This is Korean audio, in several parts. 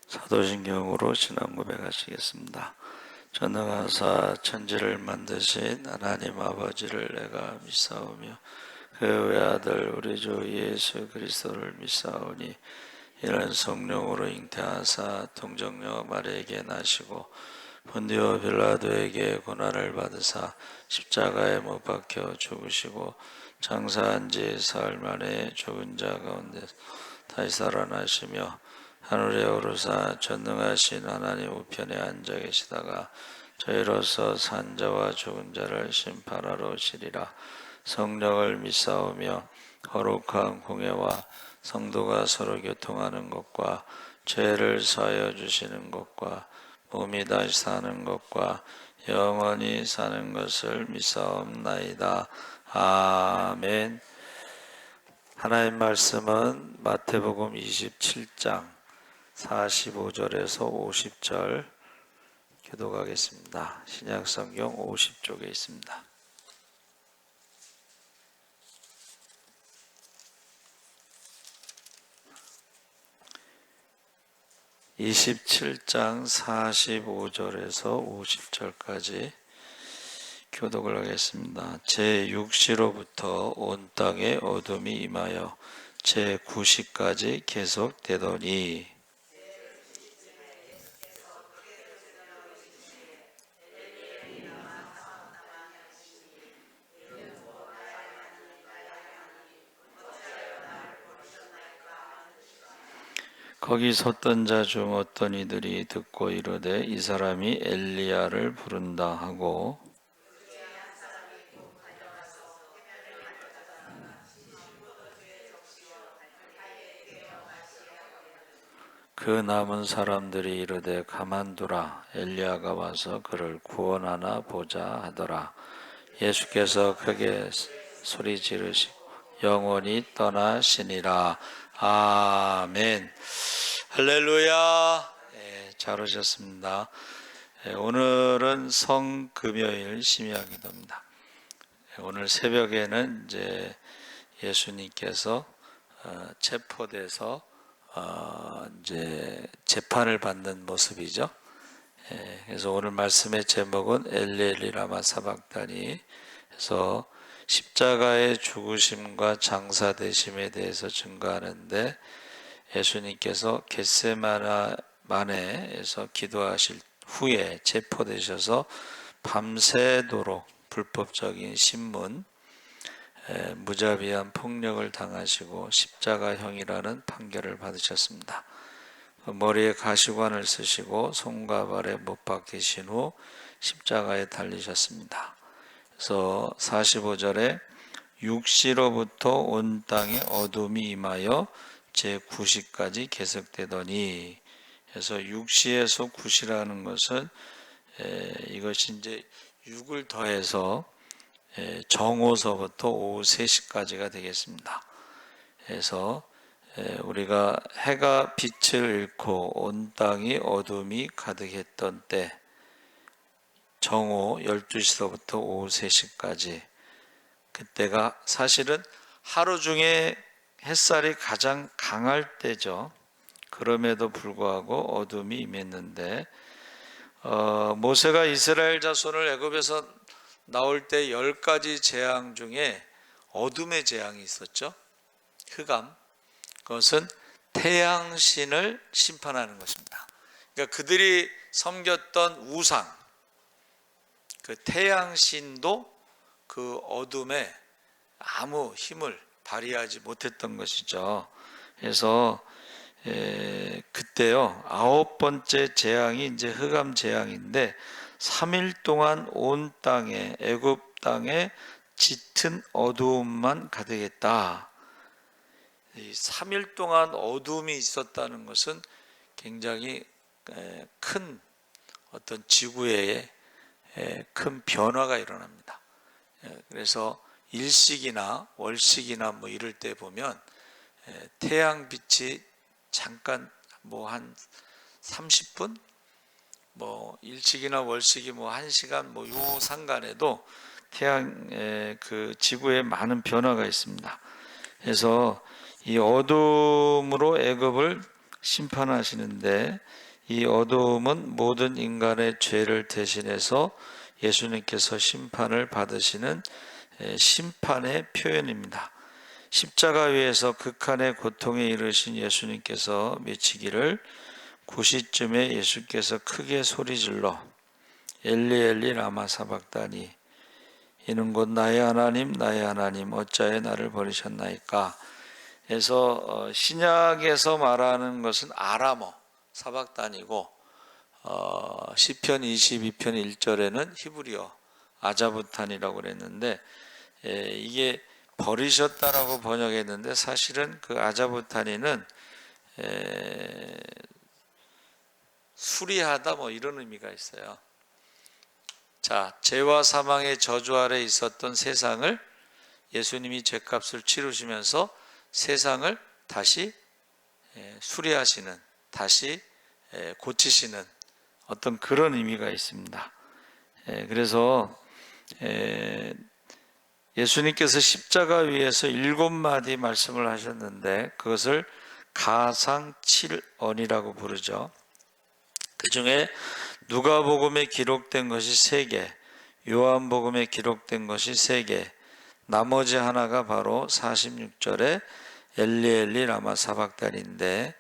사도신경으로 신앙 고백하시겠습니다. 전능하사 천지를 만드신 하나님 아버지를 내가 믿사오며 그 외아들 우리 주 예수 그리스도를 믿사오니 이는 성령으로 잉태하사 동정녀 마리아에게 나시고 본디오 빌라도에게 고난을 받으사 십자가에 못 박혀 죽으시고 장사한 지 사흘 만에 죽은 자 가운데 다시 살아나시며 하늘에 오르사 전능하신 하나님 우편에 앉아 계시다가 저희로서 산 자와 죽은 자를 심판하러 오시리라. 성령을 믿사오며 거룩한 공예와 성도가 서로 교통하는 것과 죄를 사하여 주시는 것과 몸이 다시 사는 것과 영원히 사는 것을 믿사옵나이다. 아멘. 하나님 말씀은 마태복음 27장 45절에서 50절 교독하겠습니다. 신약성경 50쪽에 있습니다. (27장) 45절에서 50절까지 교독을 하겠습니다. 제6시로부터 온 땅에 어둠이 임하여 제9시까지 계속되더니 거기 섰던 자 중 어떤 이들이 듣고 이르되 이 사람이 엘리야를 부른다 하고 그 남은 사람들이 이르되 가만두라 엘리야가 와서 그를 구원하나 보자 하더라. 예수께서 크게 소리 지르시고 영원히 떠나시니라. 아멘. 할렐루야. 잘 오셨습니다. 오늘은 성금요일 심야기도입니다. 오늘 새벽에는 이제 예수님께서 체포돼서 이제 재판을 받는 모습이죠. 그래서 오늘 말씀의 제목은 엘리 라마 사박다니. 그래서 십자가의 죽으심과 장사되심에 대해서 증거하는데 예수님께서 겟세마네에서 기도하실 후에 체포되셔서 밤새도록 불법적인 신문, 무자비한 폭력을 당하시고 십자가형이라는 판결을 받으셨습니다. 머리에 가시관을 쓰시고 손과 발에 못 박히신 후 십자가에 달리셨습니다. 그래서 45절에 6시로부터 온 땅에 어둠이 임하여 제9시까지 계속되더니, 그래서 6시에서 9시라는 것은 이것이 이제 6을 더해서 정오서부터 오후 3시까지가 되겠습니다. 그래서 우리가 해가 빛을 잃고 온 땅이 어둠이 가득했던 때 정오 12시서부터 오후 3시까지, 그때가 사실은 하루 중에 햇살이 가장 강할 때죠. 그럼에도 불구하고 어둠이 임했는데 모세가 이스라엘 자손을 애굽에서 나올 때 10가지 재앙 중에 어둠의 재앙이 있었죠. 흑암. 그것은 태양신을 심판하는 것입니다. 그러니까 그들이 섬겼던 우상, 그 태양신도 그 어둠에 아무 힘을 발휘하지 못했던 것이죠. 그래서 그때요 9번째 재앙이 이제 흑암 재앙인데 3일 동안 온 땅에, 애굽 땅에 짙은 어두움만 가득했다. 이 3일 동안 어두움이 있었다는 것은 굉장히 큰 어떤 지구에 큰 변화가 일어납니다. 그래서 일식이나 월식이나 뭐 이럴 때 보면 태양빛이 잠깐 뭐 한 30분, 뭐 일식이나 월식이 뭐 1시간 뭐 요 상간에도 태양 그 지구에 많은 변화가 있습니다. 그래서 이 어둠으로 애굽을 심판하시는데, 이 어두움은 모든 인간의 죄를 대신해서 예수님께서 심판을 받으시는 심판의 표현입니다. 십자가 위에서 극한의 고통에 이르신 예수님께서 미치기를, 9시쯤에 예수께서 크게 소리질러 엘리 엘리 라마 사박다니, 이는 곧 나의 하나님 나의 하나님 어찌하여 나를 버리셨나이까. 그래서 신약에서 말하는 것은 아람어 사박단이고, 시편 22편 1절에는 히브리어 아자부탄이라고 그랬는데, 이게 버리셨다라고 번역했는데 사실은 그 아자부탄이는 수리하다 뭐 이런 의미가 있어요. 자, 죄와 사망의 저주 아래 있었던 세상을 예수님이 죄값을 치르시면서 세상을 다시 수리하시는, 다시 고치시는 어떤 그런 의미가 있습니다. 그래서 예수님께서 십자가 위에서 7마디 말씀을 하셨는데 그것을 가상칠언이라고 부르죠. 그 중에 누가복음에 기록된 것이 3개, 요한복음에 기록된 것이 3개, 나머지 하나가 바로 46절에 엘리 엘리 라마 사박단인데,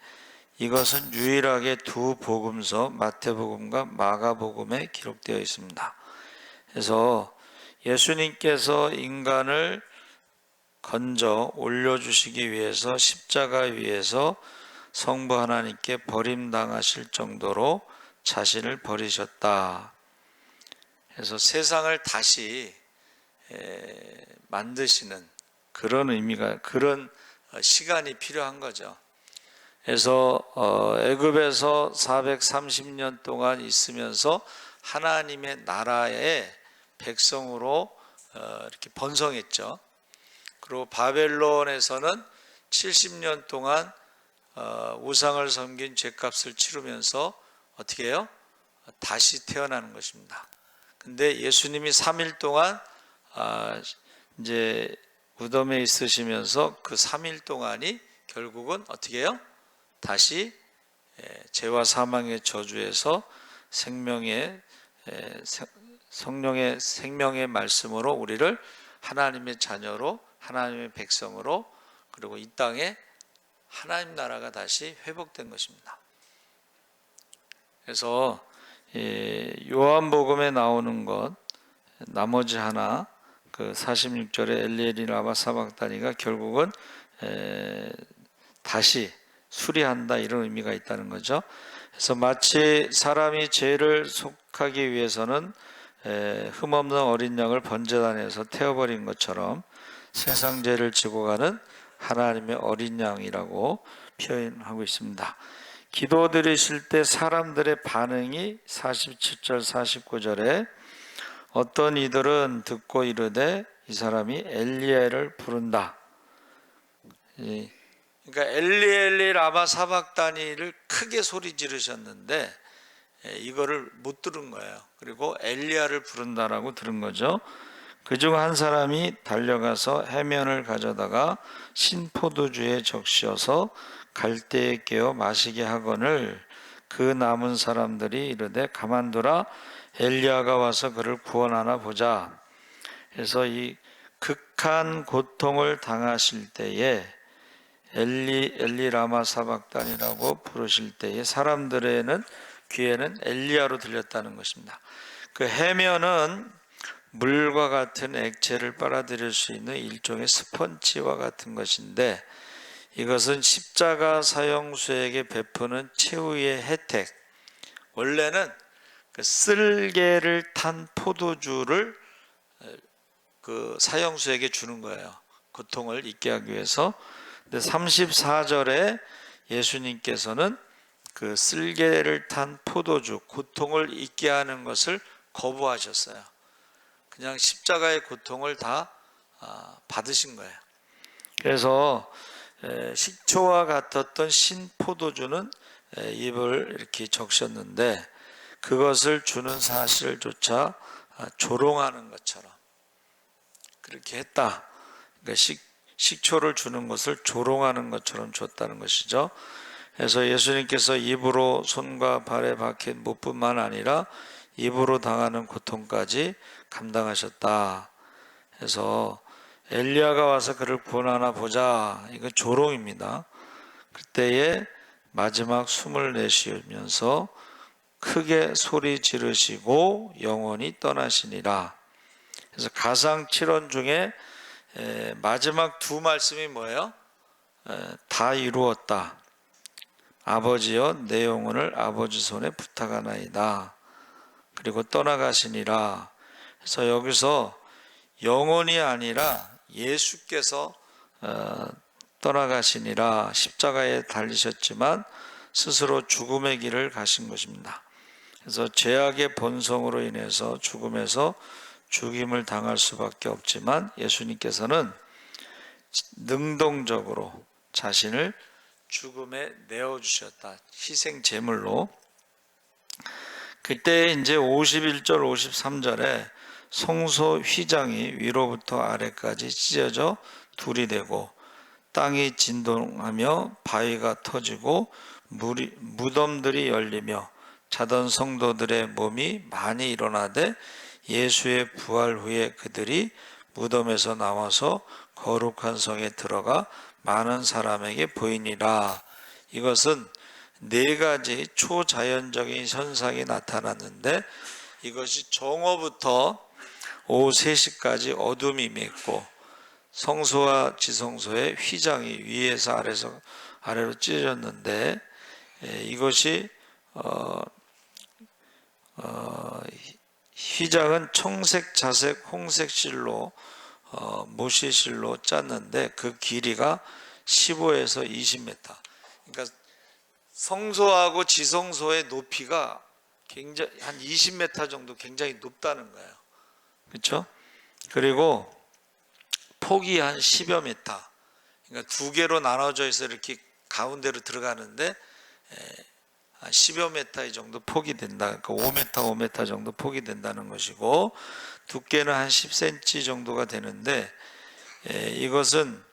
이것은 유일하게 두 복음서 마태복음과 마가복음에 기록되어 있습니다. 그래서 예수님께서 인간을 건져 올려주시기 위해서 십자가 위에서 성부 하나님께 버림당하실 정도로 자신을 버리셨다. 그래서 세상을 다시 만드시는 그런 의미가, 그런 시간이 필요한 거죠. 그래서 애굽에서 430년 동안 있으면서 하나님의 나라의 백성으로 이렇게 번성했죠. 그리고 바벨론에서는 70년 동안 우상을 섬긴 죄값을 치르면서 어떻게 해요? 다시 태어나는 것입니다. 근데 예수님이 3일 동안 이제 무덤에 있으시면서 그 3일 동안이 결국은 어떻게 해요? 다시 죄와 사망의 저주에서 생명의 성령의 생명의 말씀으로 우리를 하나님의 자녀로, 하나님의 백성으로, 그리고 이 땅에 하나님 나라가 다시 회복된 것입니다. 그래서 요한복음에 나오는 것 나머지 하나, 그 46절에 엘리엘리 라마 사박다니가 결국은 다시 수리한다, 이런 의미가 있다는 거죠. 그래서 마치 사람이 죄를 속하기 위해서는 흠없는 어린 양을 번제단에서 태워버린 것처럼 세상 죄를 지고 가는 하나님의 어린 양이라고 표현하고 있습니다. 기도 드리실 때 사람들의 반응이 47절 49절에 어떤 이들은 듣고 이르되 이 사람이 엘리야를 부른다. 그러니까 엘리 엘리 라마 사박다니를 크게 소리 지르셨는데 이거를 못 들은 거예요. 그리고 엘리야를 부른다라고 들은 거죠. 그중 한 사람이 달려가서 해면을 가져다가 신포도주에 적셔서 갈대에 깨어 마시게 하거늘, 그 남은 사람들이 이르되 가만두라, 엘리야가 와서 그를 구원하나 보자. 그래서 이 극한 고통을 당하실 때에 엘리 엘리 라마 사박단이라고 부르실 때에 사람들에는 귀에는 엘리야로 들렸다는 것입니다. 그 해면은 물과 같은 액체를 빨아들일 수 있는 일종의 스펀지와 같은 것인데, 이것은 십자가 사형수에게 베푸는 최후의 혜택. 원래는 그 쓸개를 탄 포도주를 그 사형수에게 주는 거예요. 고통을 잊게 하기 위해서. 근데 34절에 예수님께서는 그 쓸개를 탄 포도주, 고통을 잊게 하는 것을 거부하셨어요. 그냥 십자가의 고통을 다 받으신 거예요. 그래서 식초와 같았던 신포도주는 입을 이렇게 적셨는데, 그것을 주는 사실조차 조롱하는 것처럼 그렇게 했다. 그러니까 식초를 주는 것을 조롱하는 것처럼 줬다는 것이죠. 그래서 예수님께서 입으로 손과 발에 박힌 못뿐만 아니라 입으로 당하는 고통까지 감당하셨다. 그래서 엘리야가 와서 그를 구원하나 보자. 이건 조롱입니다. 그때에 마지막 숨을 내쉬면서 크게 소리 지르시고 영원히 떠나시니라. 그래서 가상 7원 중에 마지막 두 말씀이 뭐예요? 다 이루었다. 아버지여 내 영혼을 아버지 손에 부탁하나이다. 그리고 떠나가시니라. 그래서 여기서 영혼이 아니라 예수께서 떠나가시니라. 십자가에 달리셨지만 스스로 죽음의 길을 가신 것입니다. 그래서 죄악의 본성으로 인해서 죽음에서 죽임을 당할 수밖에 없지만 예수님께서는 능동적으로 자신을 죽음에 내어주셨다. 희생 제물로. 그때 이제 51절 53절에 성소 휘장이 위로부터 아래까지 찢어져 둘이 되고 땅이 진동하며 바위가 터지고 무덤들이 열리며 자던 성도들의 몸이 많이 일어나되 예수의 부활 후에 그들이 무덤에서 나와서 거룩한 성에 들어가 많은 사람에게 보이니라. 이것은 네 가지 초자연적인 현상이 나타났는데 이것이 정오부터 오후 3시까지 어둠이 임했고 성소와 지성소의 휘장이 위에서 아래로 찢어졌는데 이것이 휘장은 청색, 자색, 홍색 실로 모시실로 짰는데 그 길이가 15에서 20m. 그러니까 성소하고 지성소의 높이가 굉장히 한 20m 정도 굉장히 높다는 거예요. 그렇죠? 그리고 폭이 한 10여 미터. 그러니까 두 개로 나눠져 있어 이렇게 가운데로 들어가는데 한 10여 미터 정도 폭이 된다. 그러니까 5m, 5m 정도 폭이 된다는 것이고 두께는 한 10cm 정도가 되는데 이것은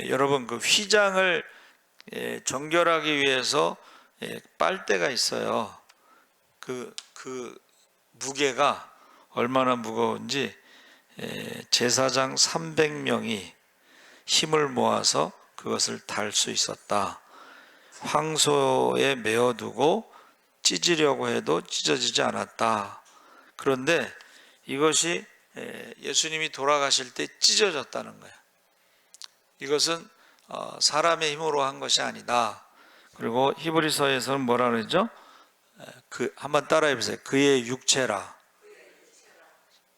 여러분 그 휘장을 정결하기 위해서 빨대가 있어요. 그 무게가 얼마나 무거운지 제사장 300명이 힘을 모아서 그것을 달 수 있었다. 황소에 메어두고 찢으려고 해도 찢어지지 않았다. 그런데 이것이 예수님이 돌아가실 때 찢어졌다는 거예요. 이것은 사람의 힘으로 한 것이 아니다. 그리고 히브리서에서는 뭐라 그러죠? 한번 따라해 보세요. 그의 육체라.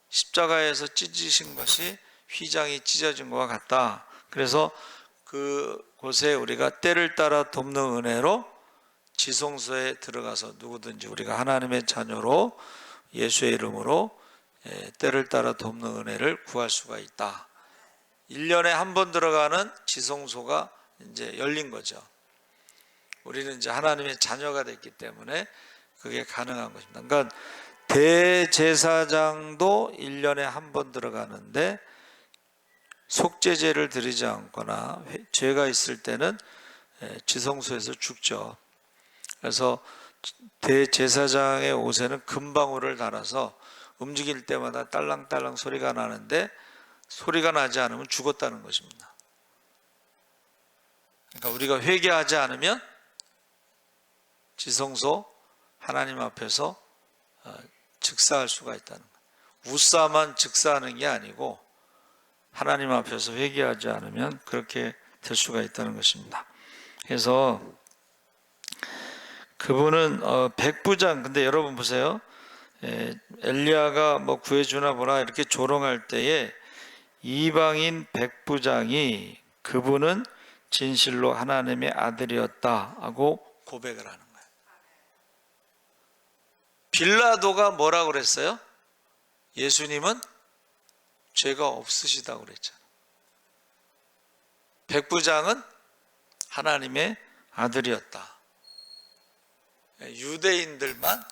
십자가에서 찢으신 것이 휘장이 찢어진 것과 같다. 그래서 그곳에 우리가 때를 따라 돕는 은혜로 지성소에 들어가서 누구든지 우리가 하나님의 자녀로 예수의 이름으로 때를 따라 돕는 은혜를 구할 수가 있다. 1년에 한 번 들어가는 지성소가 이제 열린 거죠. 우리는 이제 하나님의 자녀가 됐기 때문에 그게 가능한 것입니다. 그러니까 대제사장도 1년에 한 번 들어가는데 속죄제를 드리지 않거나 죄가 있을 때는 지성소에서 죽죠. 그래서 대제사장의 옷에는 금방울을 달아서 움직일 때마다 딸랑딸랑 소리가 나는데 소리가 나지 않으면 죽었다는 것입니다. 그러니까 우리가 회개하지 않으면 지성소 하나님 앞에서 즉사할 수가 있다는 거예요. 웃사만 즉사하는 게 아니고 하나님 앞에서 회개하지 않으면 그렇게 될 수가 있다는 것입니다. 그래서 그분은 백부장, 근데 여러분 보세요. 엘리야가 뭐 구해주나 보라 이렇게 조롱할 때에 이방인 백부장이 그분은 진실로 하나님의 아들이었다 하고 고백을 하는 거예요. 빌라도가 뭐라고 그랬어요? 예수님은 죄가 없으시다고 그랬잖아요. 백부장은 하나님의 아들이었다. 유대인들만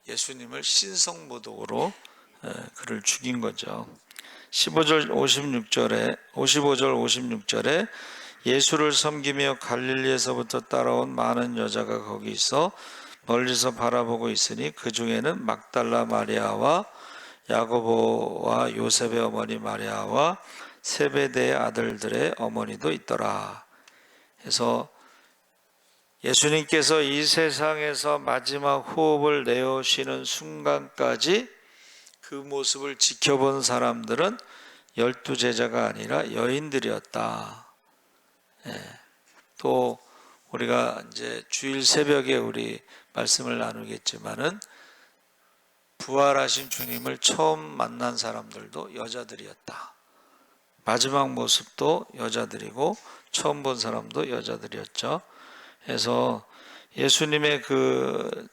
예수님을 신성모독으로 그를 죽인 거죠. 55절 56절에 예수를 섬기며 갈릴리에서부터 따라온 많은 여자가 거기 있어 멀리서 바라보고 있으니 그 중에는 막달라 마리아와 야고보와 요셉의 어머니 마리아와 세베대의 아들들의 어머니도 있더라. 그래서 예수님께서 이 세상에서 마지막 호흡을 내쉬는 순간까지 그 모습을 지켜본 사람들은 12제자가 아니라 여인들이었다. 또 우리가 이제 주일 새벽에 우리 말씀을 나누겠지만은 부활하신 주님을 처음 만난 사람들도 여자들이었다. 마지막 모습도 여자들이고 처음 본 사람도 여자들이었죠. 그래서 예수님의 그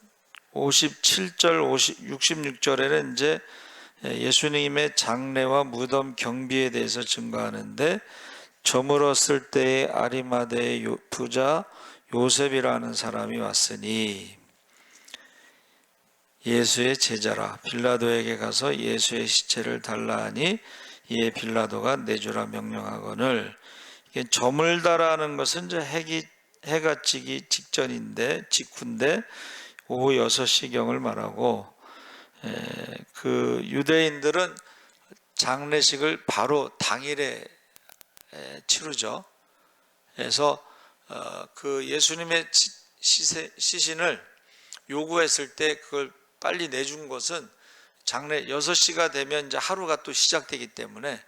57절, 66절에는 이제 예수님의 장례와 무덤 경비에 대해서 증거하는데, 저물었을 때의 아리마대의 부자 요셉이라는 사람이 왔으니 예수의 제자라 빌라도에게 가서 예수의 시체를 달라 하니 이에 빌라도가 내주라 명령하거늘. 이게 저물다라는 것은 이제 해가 지기 직후인데 오후 6시경을 말하고, 그 유대인들은 장례식을 바로 당일에 치르죠. 그래서 그 예수님의 시신을 요구했을 때 그걸 빨리 내준 것은 장례 6시가 되면 이제 하루가 또 시작되기 때문에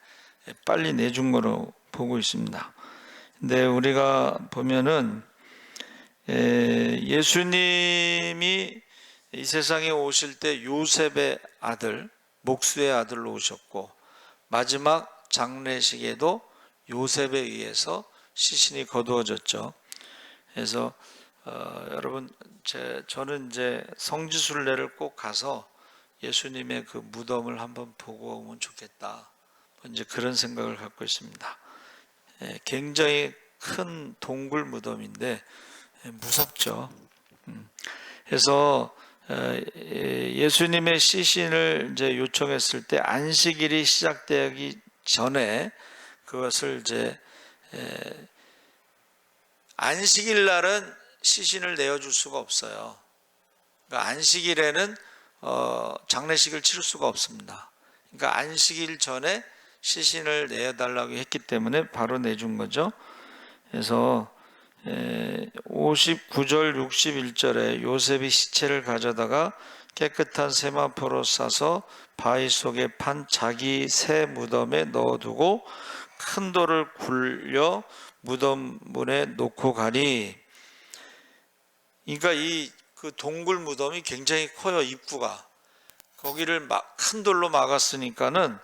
빨리 내준 거로 보고 있습니다. 근데 우리가 보면은 예수님이 이 세상에 오실 때 요셉의 아들, 목수의 아들로 오셨고, 마지막 장례식에도 요셉에 의해서 시신이 거두어졌죠. 그래서 여러분, 저는 이제 성지순례를 꼭 가서 예수님의 그 무덤을 한번 보고 오면 좋겠다, 이제 그런 생각을 갖고 있습니다. 굉장히 큰 동굴 무덤인데 무섭죠. 그래서 예수님의 시신을 이제 요청했을 때 안식일이 시작되기 전에 그것을 이제 안식일 날은 시신을 내어줄 수가 없어요. 그러니까 안식일에는 장례식을 치를 수가 없습니다. 그러니까 안식일 전에 시신을 내어달라고 했기 때문에 바로 내준 거죠. 그래서 59절 61절에 요셉이 시체를 가져다가 깨끗한 세마포로 싸서 바위 속에 판 자기 새 무덤에 넣어두고 큰 돌을 굴려 무덤 문에 놓고 가니, 그러니까 이 그 동굴 무덤이 굉장히 커요. 입구가 거기를 큰 돌로 막았으니까는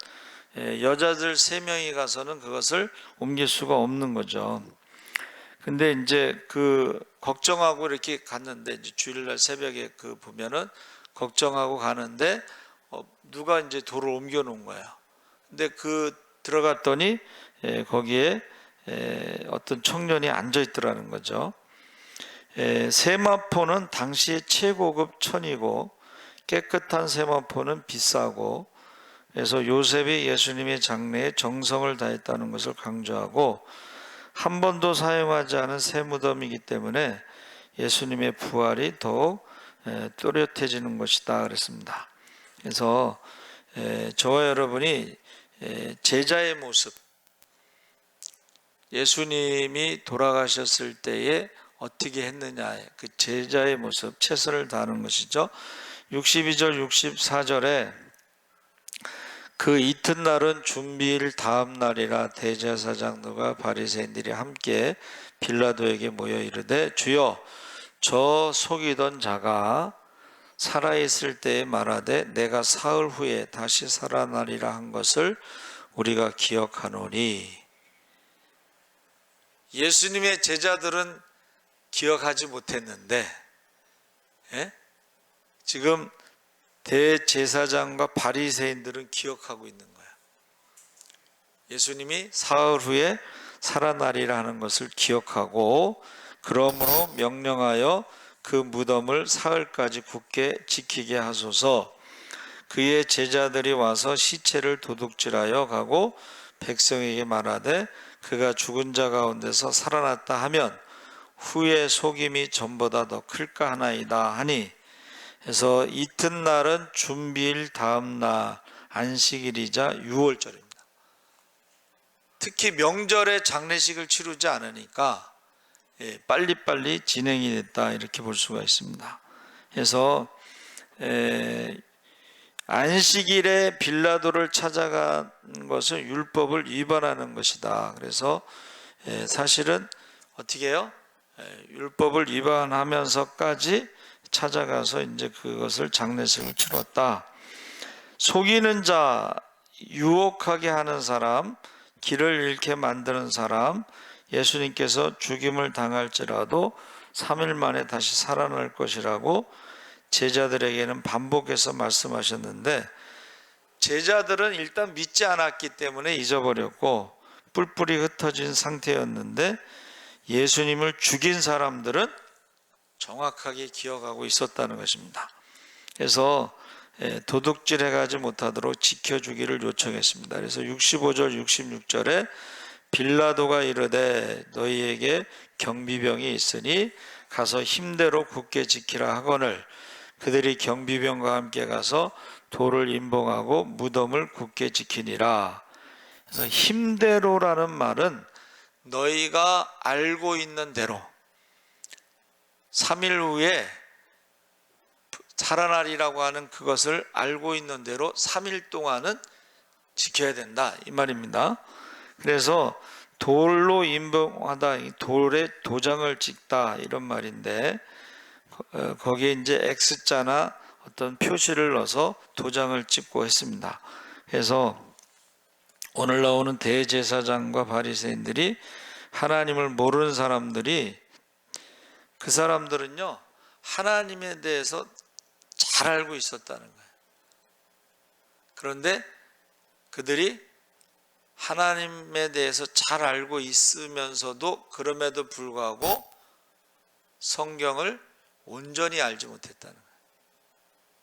여자들 3명이 가서는 그것을 옮길 수가 없는 거죠. 근데 이제 그 걱정하고 이렇게 갔는데, 이제 주일날 새벽에 그 보면은 걱정하고 가는데 누가 이제 돌을 옮겨 놓은 거예요. 근데 그 들어갔더니 거기에 어떤 청년이 앉아 있더라는 거죠. 세마포는 당시의 최고급 천이고 깨끗한 세마포는 비싸고, 그래서 요셉이 예수님의 장례에 정성을 다했다는 것을 강조하고, 한 번도 사용하지 않은 새 무덤이기 때문에 예수님의 부활이 더욱 또렷해지는 것이다 그랬습니다. 그래서 저와 여러분이 제자의 모습, 예수님이 돌아가셨을 때에 어떻게 했느냐, 그 제자의 모습, 최선을 다하는 것이죠. 62절 64절에 그 이튿날은 준비일 다음 날이라 대제사장들과 바리새인들이 함께 빌라도에게 모여 이르되, 주여, 저 속이던 자가 살아있을 때에 말하되 내가 사흘 후에 다시 살아나리라 한 것을 우리가 기억하노니. 예수님의 제자들은 기억하지 못했는데 지금 대제사장과 바리새인들은 기억하고 있는 거야. 예수님이 사흘 후에 살아나리라 하는 것을 기억하고, 그러므로 명령하여 그 무덤을 사흘까지 굳게 지키게 하소서. 그의 제자들이 와서 시체를 도둑질하여 가고 백성에게 말하되 그가 죽은 자 가운데서 살아났다 하면 후에 속임이 전보다 더 클까 하나이다 하니, 해서 이튿날은 준비일 다음 날 안식일이자 유월절입니다. 특히 명절에 장례식을 치르지 않으니까 빨리빨리 진행이 됐다, 이렇게 볼 수가 있습니다. 그래서 안식일에 빌라도를 찾아간 것은 율법을 위반하는 것이다. 그래서 사실은 어떻게 해요? 율법을 위반하면서까지 찾아가서 이제 그것을 장례식을 치렀다. 속이는 자, 유혹하게 하는 사람, 길을 잃게 만드는 사람, 예수님께서 죽임을 당할지라도 3일 만에 다시 살아날 것이라고 제자들에게는 반복해서 말씀하셨는데, 제자들은 일단 믿지 않았기 때문에 잊어버렸고 뿔뿔이 흩어진 상태였는데, 예수님을 죽인 사람들은 정확하게 기억하고 있었다는 것입니다. 그래서 도둑질 해가지 못하도록 지켜주기를 요청했습니다. 그래서 65절 66절에 빌라도가 이르되 너희에게 경비병이 있으니 가서 힘대로 굳게 지키라 하거늘, 그들이 경비병과 함께 가서 돌을 임봉하고 무덤을 굳게 지키니라. 그래서 힘대로라는 말은 너희가 알고 있는 대로 3일 후에 살아나리라고 하는 그것을 알고 있는 대로 3일 동안은 지켜야 된다, 이 말입니다. 그래서 돌로 임봉하다, 돌에 도장을 찍다, 이런 말인데, 거기에 이제 X자나 어떤 표시를 넣어서 도장을 찍고 했습니다. 그래서 오늘 나오는 대제사장과 바리새인들이, 하나님을 모르는 사람들이, 그 사람들은요 하나님에 대해서 잘 알고 있었다는 거예요. 그런데 그들이 하나님에 대해서 잘 알고 있으면서도 그럼에도 불구하고 성경을 온전히 알지 못했다는 거예요.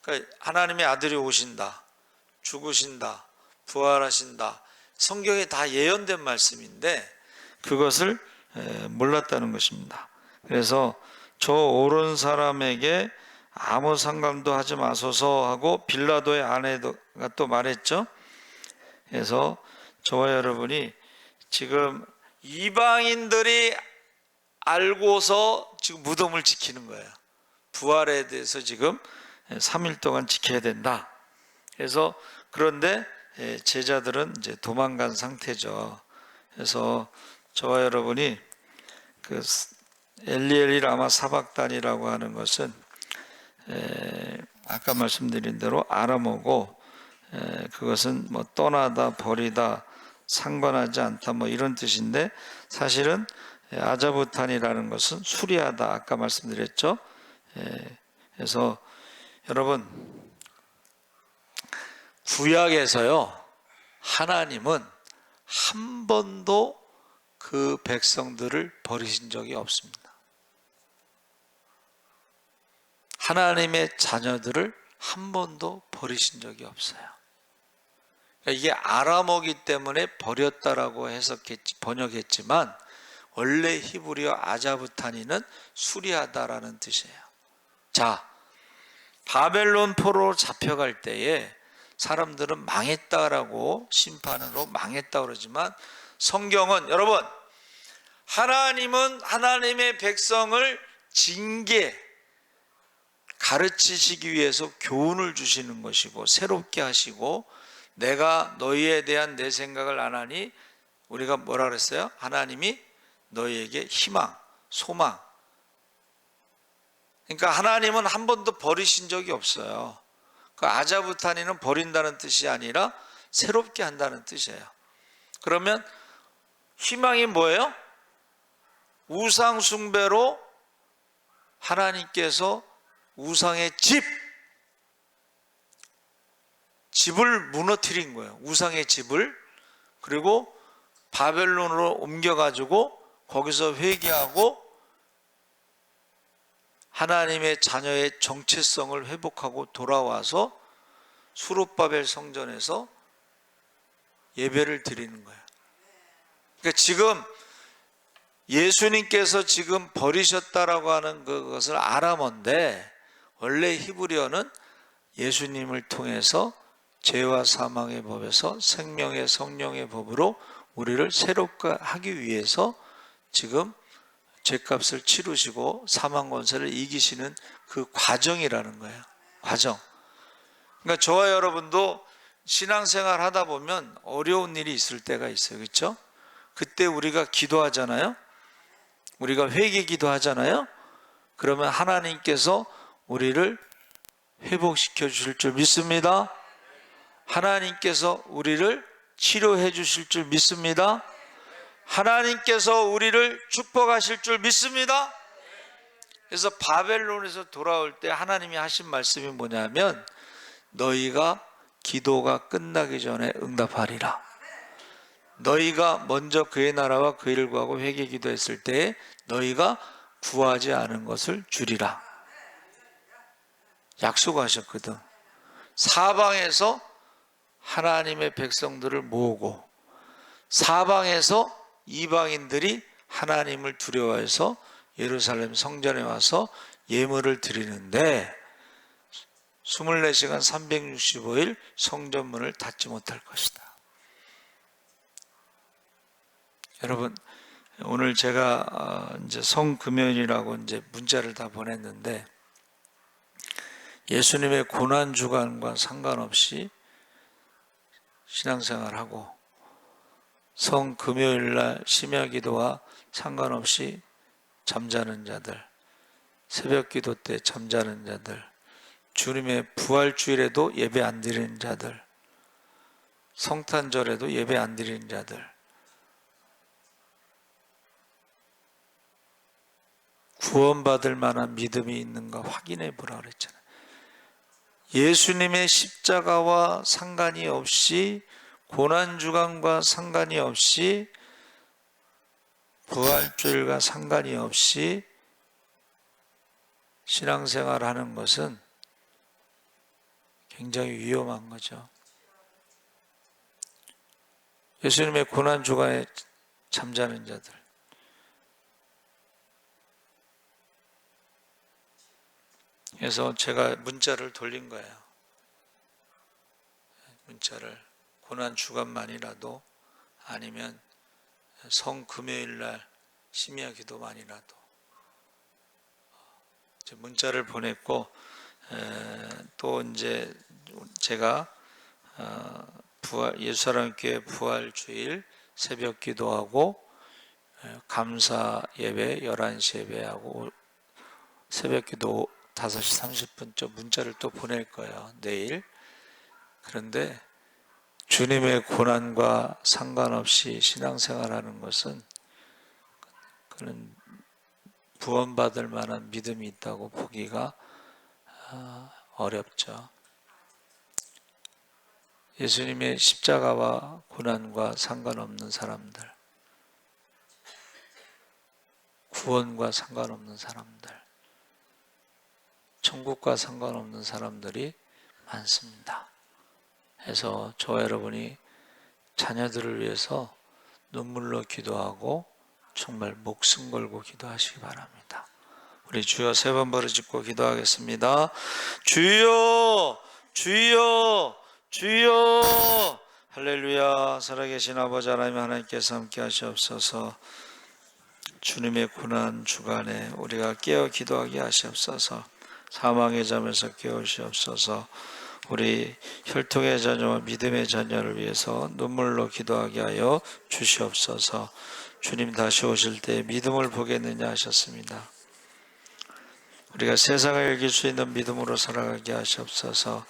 그러니까 하나님의 아들이 오신다, 죽으신다, 부활하신다, 성경에 다 예언된 말씀인데 그것을 몰랐다는 것입니다. 그래서 저 옳은 사람에게 아무 상관도 하지 마소서 하고 빌라도의 아내가 또 말했죠. 그래서 저와 여러분이 지금 이방인들이 알고서 지금 무덤을 지키는 거예요. 부활에 대해서 지금 3일 동안 지켜야 된다. 그래서 그런데 제자들은 이제 도망간 상태죠. 그래서 저와 여러분이 그 엘리엘리 라마 사박단이라고 하는 것은 아까 말씀드린 대로 아람어고, 그것은 뭐 떠나다, 버리다, 상관하지 않다, 뭐 이런 뜻인데, 사실은 아자부탄이라는 것은 수리하다, 아까 말씀드렸죠. 그래서 여러분, 구약에서요 하나님은 한 번도 그 백성들을 버리신 적이 없습니다. 하나님의 자녀들을 한 번도 버리신 적이 없어요. 이게 아람어기 때문에 버렸다라고 번역했지만 원래 히브리어 아자부타니는 수리하다라는 뜻이에요. 자, 바벨론 포로로 잡혀갈 때에 사람들은 망했다라고, 심판으로 망했다 그러지만, 성경은 여러분, 하나님은 하나님의 백성을 가르치시기 위해서 교훈을 주시는 것이고 새롭게 하시고, 내가 너희에 대한 내 생각을 안 하니, 우리가 뭐라 그랬어요? 하나님이 너희에게 희망, 소망. 그러니까 하나님은 한 번도 버리신 적이 없어요. 그 아자부타니는 버린다는 뜻이 아니라 새롭게 한다는 뜻이에요. 그러면 희망이 뭐예요? 우상 숭배로 하나님께서 우상의 집을 무너뜨린 거예요. 우상의 집을. 그리고 바벨론으로 옮겨가지고 거기서 회개하고 하나님의 자녀의 정체성을 회복하고 돌아와서 수룹바벨 성전에서 예배를 드리는 거예요. 그러니까 지금 예수님께서 지금 버리셨다라고 하는 그것을 알아먼데, 원래 히브리어는 예수님을 통해서 죄와 사망의 법에서 생명의 성령의 법으로 우리를 새롭게 하기 위해서 지금 죄값을 치르시고 사망 권세를 이기시는 그 과정이라는 거예요. 과정. 그러니까 저와 여러분도 신앙생활 하다 보면 어려운 일이 있을 때가 있어요. 그렇죠? 그때 우리가 기도하잖아요. 우리가 회개 기도하잖아요. 그러면 하나님께서 우리를 회복시켜 주실 줄 믿습니다. 하나님께서 우리를 치료해 주실 줄 믿습니다. 하나님께서 우리를 축복하실 줄 믿습니다. 그래서 바벨론에서 돌아올 때 하나님이 하신 말씀이 뭐냐면, 너희가 기도가 끝나기 전에 응답하리라. 너희가 먼저 그의 나라와 그 일을 구하고 회개 기도했을 때에 너희가 구하지 않은 것을 주리라. 약속하셨거든. 사방에서 하나님의 백성들을 모으고, 사방에서 이방인들이 하나님을 두려워해서 예루살렘 성전에 와서 예물을 드리는데 24시간 365일 성전문을 닫지 못할 것이다. 여러분, 오늘 제가 이제 성금요일이라고 이제 문자를 다 보냈는데, 예수님의 고난 주간과 상관없이 신앙생활하고 성금요일날 심야기도와 상관없이 잠자는 자들, 새벽기도 때 잠자는 자들, 주님의 부활주일에도 예배 안 드리는 자들, 성탄절에도 예배 안 드리는 자들, 구원받을 만한 믿음이 있는가 확인해 보라 그랬잖아요. 예수님의 십자가와 상관이 없이, 고난주간과 상관이 없이, 부활주일과 상관이 없이 신앙생활하는 것은 굉장히 위험한 거죠. 예수님의 고난주간에 잠자는 자들, 그래서 제가 문자를 돌린 거예요. 문자를 고난 주간만이라도, 아니면 성금요일날 심야 기도만이라도 문자를 보냈고, 또 이제 제가 예수사랑교회 부활주일 새벽 기도하고 감사 예배 11시 예배하고 새벽 기도 5시 30분쯤 문자를 또 보낼 거예요, 내일. 그런데 주님의 고난과 상관없이 신앙생활하는 것은 그는 구원받을 만한 믿음이 있다고 보기가 어렵죠. 예수님의 십자가와 고난과 상관없는 사람들, 구원과 상관없는 사람들, 천국과 상관없는 사람들이 많습니다. 해서 저와 여러분이 자녀들을 위해서 눈물로 기도하고 정말 목숨 걸고 기도하시기 바랍니다. 우리 주여 3번 부르짖고 기도하겠습니다. 주여, 주여, 주여. 할렐루야. 살아계신 아버지 하나님, 하나님께서 함께 하시옵소서. 주님의 고난 주간에 우리가 깨어 기도하게 하시옵소서. 사망의 잠에서 깨우시옵소서. 우리 혈통의 자녀와 믿음의 자녀를 위해서 눈물로 기도하게 하여 주시옵소서. 주님 다시 오실 때 믿음을 보겠느냐 하셨습니다. 우리가 세상을 이길 수 있는 믿음으로 살아가게 하시옵소서.